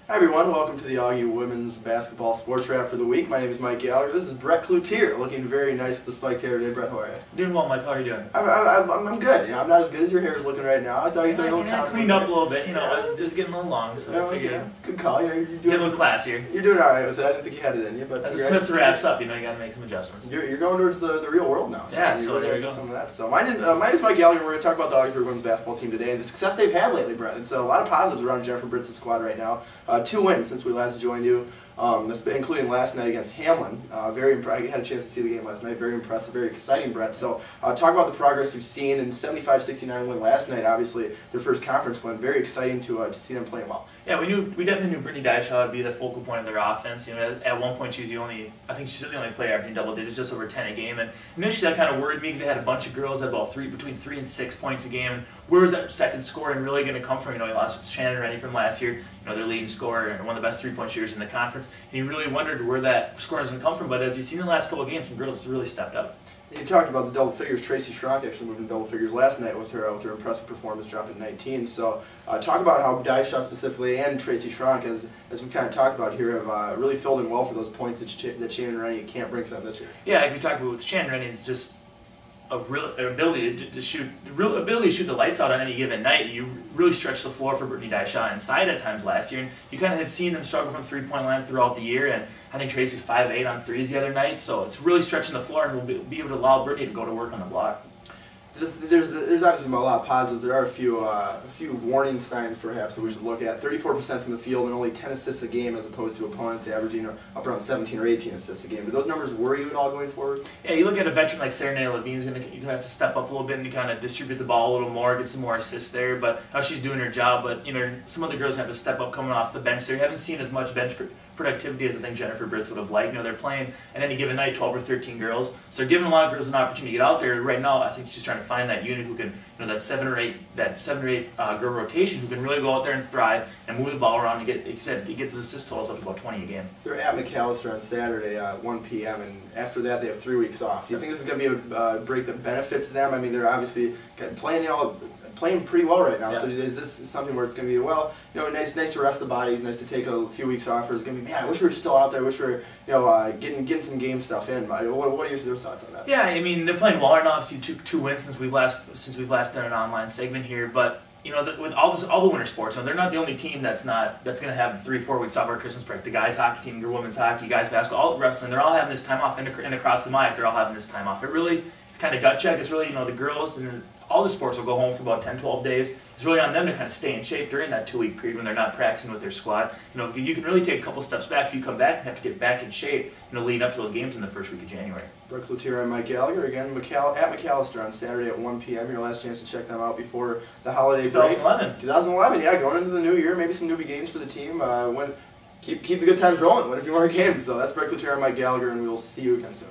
Hi everyone, welcome to the Augie Women's Basketball Sports Wrap for the week. My name is Mike Gallagher. This is Brett Cloutier, looking very nice with the spiked hair today. Brett, how are you? Doing well, Mike. How are you doing? I'm good. You know, I'm not as good as your hair is looking right now. I thought you threw a little I cleaned up a little bit. You know, it was getting a little long, so I figured it's a good call. You know, you're doing get a little classier. You're doing all right with it. I didn't think you had it in you, but as the semester wraps up, you know, you got to make some adjustments. You're going towards the real world now. So yeah, so there you go. Some of that. So my name is Mike Gallagher. We're going to talk about the Augsburg women's basketball team today and the success they've had lately, Brett. And so a lot of positives around Jennifer Britz's squad right now. 2 wins since we last joined you. Including last night against Hamlin. I had a chance to see the game last night. Very impressive, very exciting, Brett. So talk about the progress we've seen in 75-69 win last night. Obviously, their first conference win. Very exciting to see them playing well. Yeah, we definitely knew Brittany Dyshaw would be the focal point of their offense. You know, at one point she's the only player averaging double digits, just over 10 a game. And initially that kind of worried me because they had a bunch of girls at about between 3 and 6 points a game. And where was that second scoring really going to come from? You know, he lost Shannon Rennie from last year. You know, their leading scorer and one of the best 3-point shooters in the conference. And you really wondered where that scoring was going to come from. But as you've seen in the last couple of games, some girls really stepped up. You talked about the double figures. Tracy Schronk actually moved in double figures last night with her impressive performance, dropping 19. So talk about how Dyshaw specifically and Tracy Schronk, as we kind of talked about here, have really filled in well for those points that Shannon Rennie can't bring to them this year. Yeah, like we talked about with Shannon Rennie, it's just a real ability to shoot the lights out on any given night. You really stretched the floor for Brittany Dyshaw inside at times last year, and you kind of had seen them struggle from three-point line throughout the year. And I think Tracy's 5'8" on threes the other night, so it's really stretching the floor, and we'll be able to allow Brittany to go to work on the block. There's obviously a lot of positives. There are a few warning signs perhaps that we should look at. 34% from the field and only 10 assists a game as opposed to opponents averaging up around 17 or 18 assists a game. Do those numbers worry you at all going forward? Yeah, you look at a veteran like Serenay Levine's going to have to step up a little bit and kind of distribute the ball a little more, get some more assists there. But how she's doing her job. But you know, some other girls have to step up coming off the bench. They haven't seen as much bench productivity as I think Jennifer Britz would have liked. You know, they're playing at any given night 12 or 13 girls, so they're giving a lot of girls an opportunity to get out there. Right now, I think she's trying to find that unit who can, you know, that seven or eight girl rotation who can really go out there and thrive and move the ball around and get, like you said, get those assist totals up to about 20 a game. They're at McAllister on Saturday at 1 p.m. and after that they have 3 weeks off. Do you think this is going to be a break that benefits them? I mean, they're obviously playing pretty well right now. Yeah. So is this something where it's going to be, well, you know, nice to rest the bodies, nice to take a few weeks off, or is it going to be, man, I wish we were still out there, I wish we were, you know, getting some game stuff in. What are your thoughts on that? Yeah, I mean, they're playing well right now. Obviously, two wins since we've last done an online segment here, but you know, with all the winter sports, they're not the only team that's going to have 3-4 weeks off our Christmas break. The guys hockey team, your women's hockey, guys basketball, all wrestling, they're all having this time off, and across the MIAC, they're all having this time off. It's kind of gut check. It's really, you know, the girls and all the sports will go home for about 10-12 days. It's really on them to kind of stay in shape during that 2-week period when they're not practicing with their squad. You know, you can really take a couple steps back if you come back and have to get back in shape, you know, leading up to those games in the first week of January. Brett Cloutier and Mike Gallagher again at McAllister on Saturday at 1 p.m. Your last chance to check them out before the holiday break. 2011, yeah, going into the new year, maybe some newbie games for the team. Keep the good times rolling, win a few more games. So that's Brett Cloutier and Mike Gallagher, and we will see you again soon.